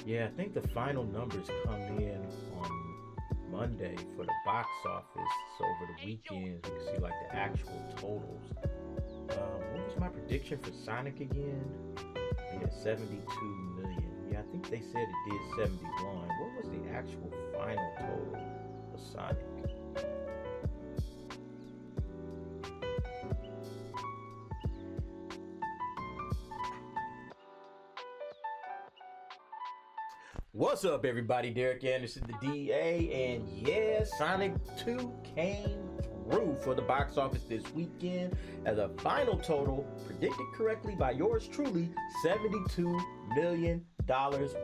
Yeah, I think the final numbers come in on Monday for the box office. So over the weekend, we can see like the actual totals. What was my prediction for Sonic again? Yeah, 72 million. Yeah, I think they said it did 71. What was the actual final total for Sonic? What's up, everybody? Derek Anderson, the DA, and yeah, Sonic 2 came through for the box office this weekend as a final total, predicted correctly by yours truly, $72 million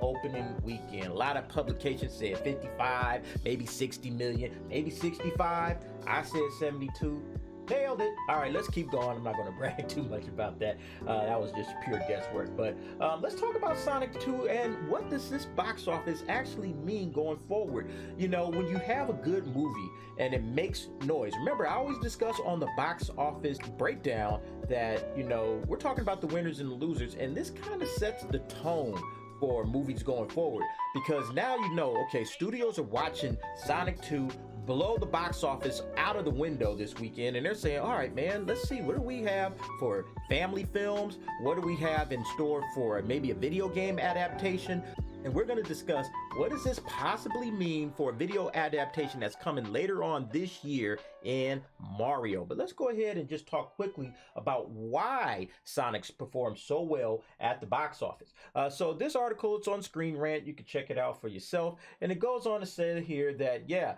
opening weekend. A lot of publications said 55, maybe 60 million, maybe 65. I said 72. Nailed it. All right, let's keep going. I'm not going to brag too much about that. That was just pure guesswork. But let's talk about Sonic 2 and what does this box office actually mean going forward? You know, when you have a good movie and it makes noise. Remember, I always discuss on the box office breakdown that, you know, we're talking about the winners and the losers, and this kind of sets the tone for movies going forward, because now you know, okay, studios are watching Sonic 2 blow the box office out of the window this weekend, and they're saying, all right, man, let's see, what do we have for family films? What do we have in store for maybe a video game adaptation? And we're going to discuss what does this possibly mean for a video adaptation that's coming later on this year in Mario. But let's go ahead and just talk quickly about why Sonic's performed so well at the box office. So this article, it's on Screen Rant. You can check it out for yourself. And it goes on to say here that, yeah,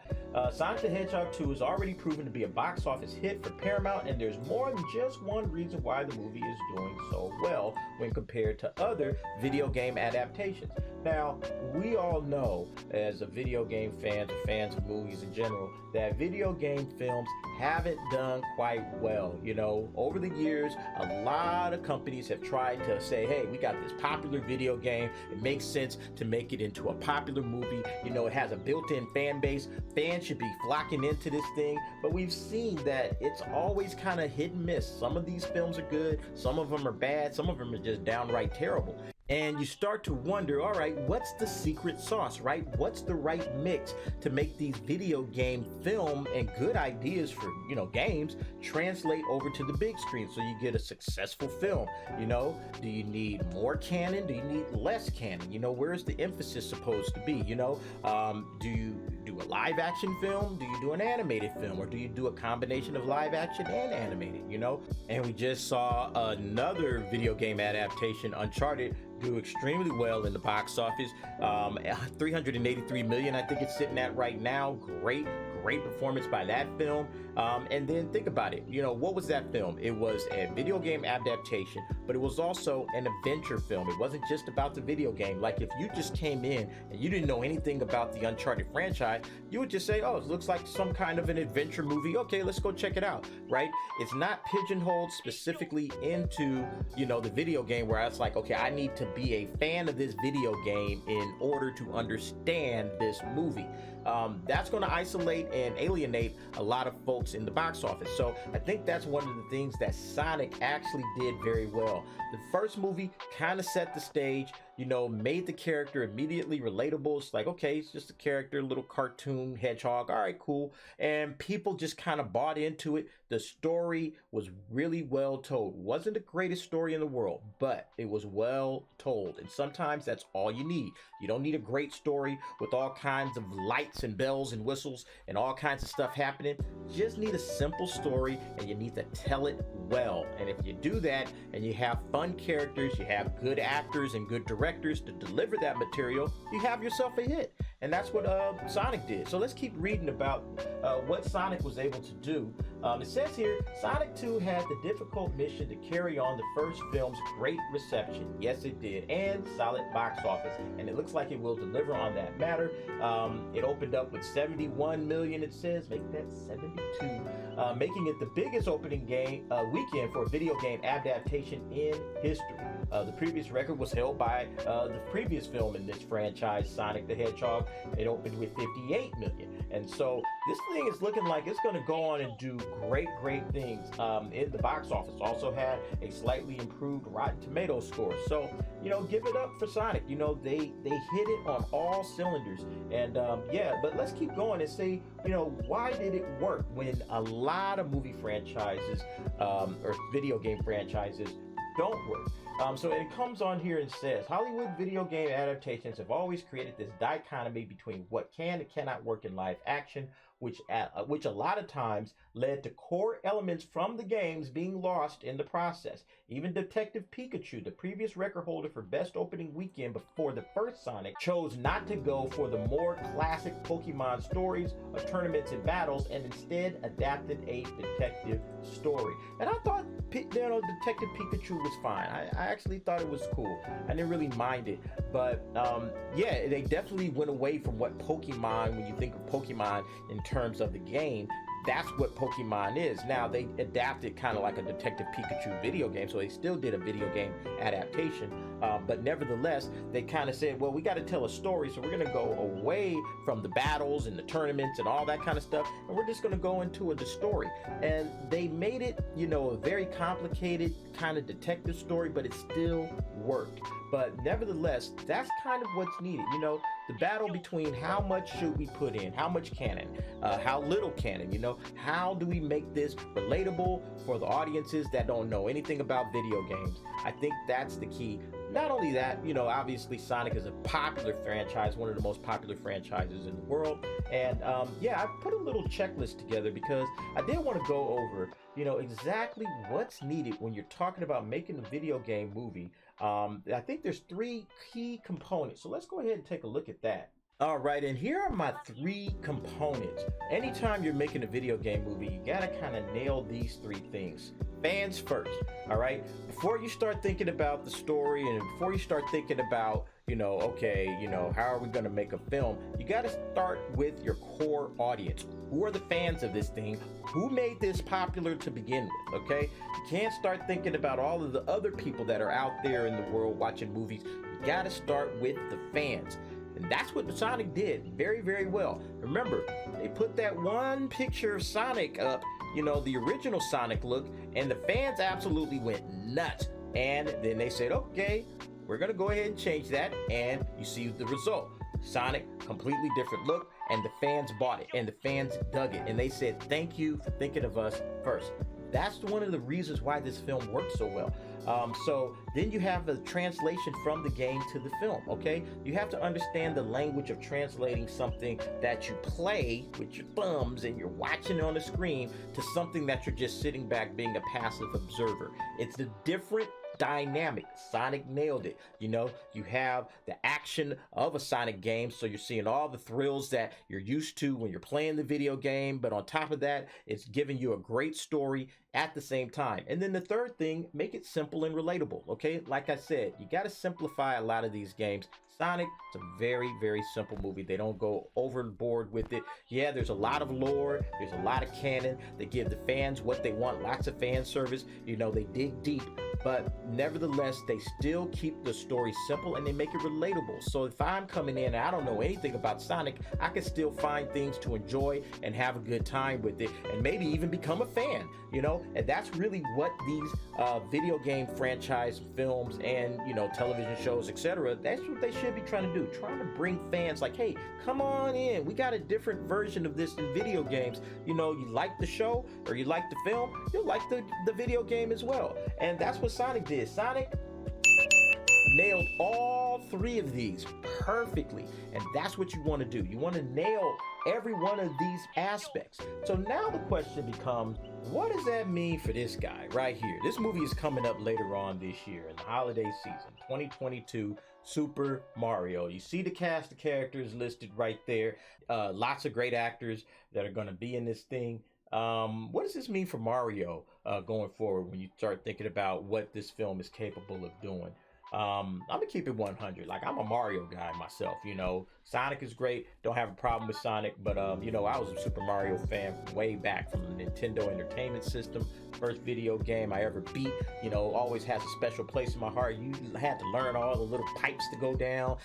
Sonic the Hedgehog 2 is already proven to be a box office hit for Paramount, and there's more than just one reason why the movie is doing so well when compared to other video game adaptations. Now, we all know as a video game fans or fans of movies in general that video game films haven't done quite well. You know, over the years, a lot of companies have tried to say, hey, we got this popular video game. It makes sense to make it into a popular movie. You know, it has a built-in fan base. Fans should be flocking into this thing. But we've seen that it's always kind of hit and miss. Some of these films are good. Some of them are bad. Some of them are just downright terrible. And you start to wonder, all right, what's the secret sauce, right? What's the right mix to make these video game film and good ideas for, you know, games translate over to the big screen so you get a successful film? You know, do you need more canon? Do you need less canon? You know, where's the emphasis supposed to be? You know, do you do a live action film? Do you do an animated film? Or do you do a combination of live action and animated, you know? And we just saw another video game adaptation, Uncharted, do extremely well in the box office. 383 million, I think it's sitting at right now. Great performance by that film. And then think about it, you know, what was that film? It was a video game adaptation, but it was also an adventure film. It wasn't just about the video game. Like if you just came in and you didn't know anything about the Uncharted franchise, you would just say, oh, it looks like some kind of an adventure movie. Okay, let's go check it out, right? It's not pigeonholed specifically into, you know, the video game where it's like, okay, I need to be a fan of this video game in order to understand this movie. That's going to isolate and alienate a lot of folks in the box office. So I think that's one of the things that Sonic actually did very well. The first movie kind of set the stage, you know, made the character immediately relatable. It's like, okay, it's just a character, little cartoon hedgehog. All right, cool. And people just kind of bought into it. The story was really well told. Wasn't the greatest story in the world, but it was well told. And sometimes that's all you need. You don't need a great story with all kinds of lights and bells and whistles and all kinds of stuff happening. You just need a simple story, and you need to tell it well. And if you do that and you have fun characters, you have good actors and good directors to deliver that material, you have yourself a hit. And that's what Sonic did. So let's keep reading about what Sonic was able to do. It says here, Sonic 2 had the difficult mission to carry on the first film's great reception. Yes, it did. And solid box office. And it looks like it will deliver on that matter. It opened up with 71 million, it says. Make that 72. Making it the biggest opening weekend for a video game adaptation in history. The previous record was held by the previous film in this franchise, Sonic the Hedgehog, It opened with 58 million. And so this thing is looking like it's going to go on and do great things in the box office. Also had a slightly improved Rotten Tomatoes score. So, give it up for Sonic. They hit it on all cylinders. And yeah, but let's keep going and say, why did it work when a lot of movie franchises or video game franchises don't work? So it comes on here and says, Hollywood video game adaptations have always created this dichotomy between what can and cannot work in live action, which a lot of times led to core elements from the games being lost in the process. Even Detective Pikachu, the previous record holder for best opening weekend before the first Sonic, chose not to go for the more classic Pokemon stories of tournaments and battles, and instead adapted a detective story. And I thought, Detective Pikachu was fine. I actually thought it was cool. I didn't really mind it. But yeah, they definitely went away from what Pokemon, when you think of Pokemon in terms of the game, that's what Pokemon is. Now, they adapted kind of like a Detective Pikachu video game, so they still did a video game adaptation. But nevertheless, they kind of said, well, we got to tell a story, so we're going to go away from the battles and the tournaments and all that kind of stuff, and we're just going to go into the story. And they made it, a very complicated kind of detective story, but it still worked. But nevertheless, that's kind of what's needed. The battle between how much should we put in, how much canon, how little canon, how do we make this relatable for the audiences that don't know anything about video games? I think that's the key. Not only that, obviously Sonic is a popular franchise, one of the most popular franchises in the world. And yeah, I put a little checklist together because I did want to go over, exactly what's needed when you're talking about making a video game movie. I think there's 3 key components. So let's go ahead and take a look at that. All right, and here are my 3 components. Anytime you're making a video game movie, you gotta kind of nail these 3 things. Fans first, all right? Before you start thinking about the story and before you start thinking about, okay, how are we gonna make a film? You gotta start with your core audience. Who are the fans of this thing? Who made this popular to begin with, okay? You can't start thinking about all of the other people that are out there in the world watching movies. You gotta start with the fans. And that's what Sonic did very well. Remember, they put that one picture of Sonic up, the original Sonic look, and the fans absolutely went nuts. And then they said, okay, we're gonna go ahead and change that, and you see the result. Sonic, completely different look, and the fans bought it, and the fans dug it, and they said, thank you for thinking of us first. That's one of the reasons why this film worked so well. So then you have the translation from the game to the film, okay? You have to understand the language of translating something that you play with your thumbs and you're watching on the screen to something that you're just sitting back being a passive observer. It's a different dynamic. Sonic nailed it. You have the action of a Sonic game, so you're seeing all the thrills that you're used to when you're playing the video game, but on top of that, it's giving you a great story at the same time. And then the third thing, make it simple and relatable, okay? Like I said, you got to simplify a lot of these games. Sonic, it's a very simple movie. They don't go overboard with it. Yeah, there's a lot of lore, there's a lot of canon. They give the fans what they want, lots of fan service. They dig deep, but nevertheless, they still keep the story simple and they make it relatable. So if I'm coming in and I don't know anything about Sonic, I can still find things to enjoy and have a good time with it, and maybe even become a fan, and that's really what these video game franchise films and television shows, etc., that's what they should be trying to do, trying to bring fans like, hey, come on in, we got a different version of this in video games. You like the show or you like the film, you'll like the video game as well. And that's what Sonic did. Sonic nailed all 3 of these perfectly, and that's what you want to do. You want to nail every one of these aspects. So now the question becomes, what does that mean for this guy right here? This movie is coming up later on this year in the holiday season, 2022, Super Mario. You see the cast of characters listed right there. Lots of great actors that are going to be in this thing. What does this mean for Mario going forward when you start thinking about what this film is capable of doing? I'm gonna keep it 100. Like, I'm a Mario guy myself. Sonic is great. Don't have a problem with Sonic, but I was a Super Mario fan from way back from the Nintendo Entertainment System. First video game I ever beat. Always has a special place in my heart. You had to learn all the little pipes to go down.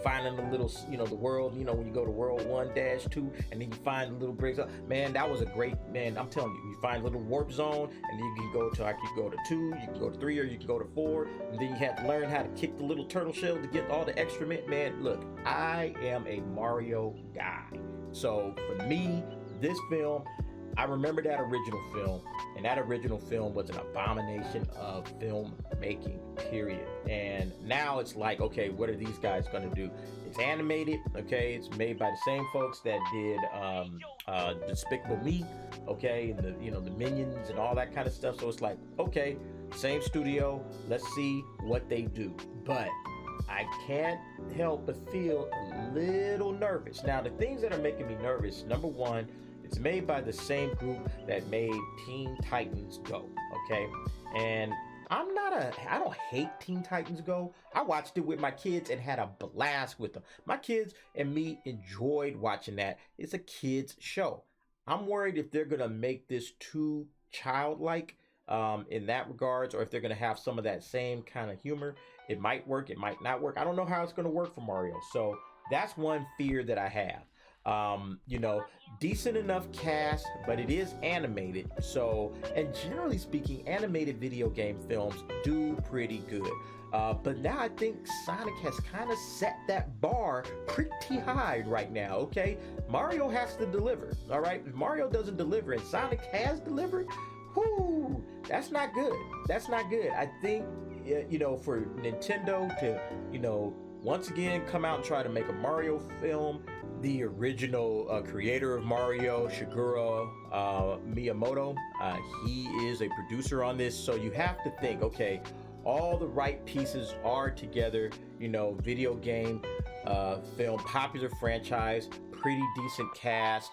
Finding the little, the world. When you go to World 1-2, and then you find the little bricks. Man, that was a great, man. I'm telling you, you find a little warp zone, and then you can go to, like, you go to 2, you can go to 3, or you can go to 4, and then you have to learn how to kick the little turtle shell to get all the extra mint. Man, look, I am a Mario guy. So for me, this film, I remember that original film, and that original film was an abomination of filmmaking, period. And now it's like, okay, what are these guys gonna do? It's animated, okay? It's made by the same folks that did Despicable Me, okay, and the Minions and all that kind of stuff. So it's like, okay, same studio, let's see what they do. But I can't help but feel a little nervous. Now, the things that are making me nervous, number one, it's made by the same group that made Teen Titans Go, okay? And I don't hate Teen Titans Go. I watched it with my kids and had a blast with them. My kids and me enjoyed watching that. It's a kids show. I'm worried if they're gonna make this too childlike in that regards, or if they're gonna have some of that same kind of humor. It might work, it might not work. I don't know how it's gonna work for Mario. So that's one fear that I have. Decent enough cast, but it is animated. So, and generally speaking, animated video game films do pretty good. But now I think Sonic has kind of set that bar pretty high right now, okay? Mario has to deliver, all right? If Mario doesn't deliver and Sonic has delivered, whoo, that's not good. That's not good. I think, for Nintendo to, once again come out and try to make a Mario film, the original creator of Mario, Shigeru Miyamoto, he is a producer on this. So you have to think, okay, all the right pieces are together, video game, film, popular franchise, pretty decent cast,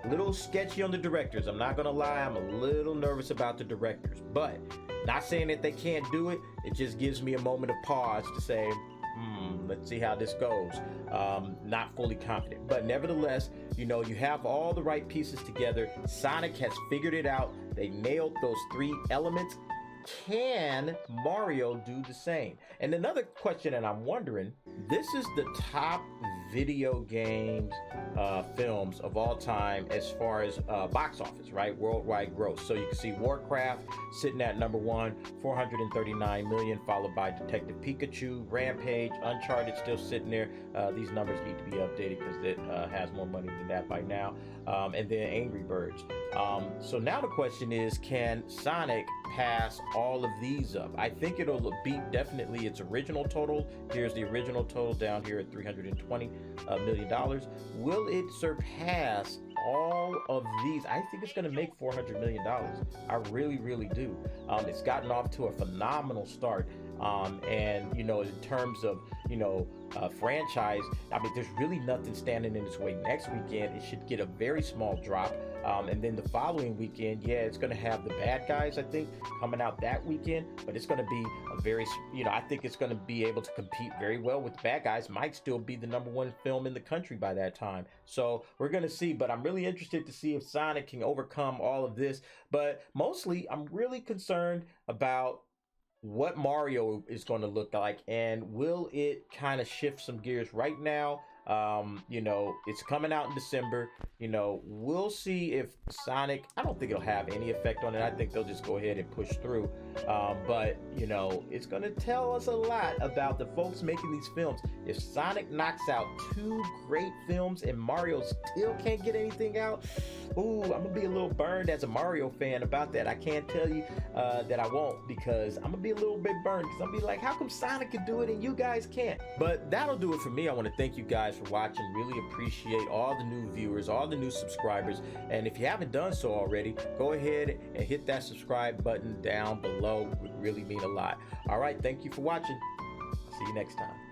little sketchy on the directors. I'm not gonna lie, I'm a little nervous about the directors, but not saying that they can't do it. It just gives me a moment of pause to say, let's see how this goes. Not fully confident, but nevertheless, you have all the right pieces together. Sonic has figured it out. They nailed those 3 elements. Can Mario do the same? And another question that I'm wondering, this is the top video games films of all time as far as box office, right? Worldwide gross. So you can see Warcraft sitting at number 1, 439 million, followed by Detective Pikachu, Rampage, Uncharted still sitting there. These numbers need to be updated because it has more money than that by now. And then Angry Birds. So now the question is, can Sonic pass all of these up? I think it'll beat definitely its original total. Here's the original total down here at $320 million. Will it surpass all of these? I think it's going to make $400 million. I really, really do. It's gotten off to a phenomenal start. And in terms of franchise, I mean, there's really nothing standing in its way. Next weekend it should get a very small drop, and then the following weekend, it's going to have the Bad Guys, I think, coming out that weekend, but it's going to be a very, I think it's going to be able to compete very well with the Bad Guys. Might still be the #1 film in the country by that time, so we're going to see. But I'm really interested to see if Sonic can overcome all of this, but mostly I'm really concerned about what Mario is going to look like, and will it kind of shift some gears. Right now, it's coming out in December. We'll see if Sonic, I don't think it'll have any effect on it. I think they'll just go ahead and push through. But it's going to tell us a lot about the folks making these films. If Sonic knocks out 2 great films and Mario still can't get anything out, I'm gonna be a little burned as a Mario fan about that. I can't tell you that I won't, because I'm gonna be a little bit burned, because I'm gonna be like, how come Sonic can do it and you guys can't? But that'll do it for me. I want to thank you guys for watching. Really appreciate all the new viewers, all the new subscribers, and if you haven't done so already, go ahead and hit that subscribe button down below. It would really mean a lot. All right, thank you for watching. See you next time.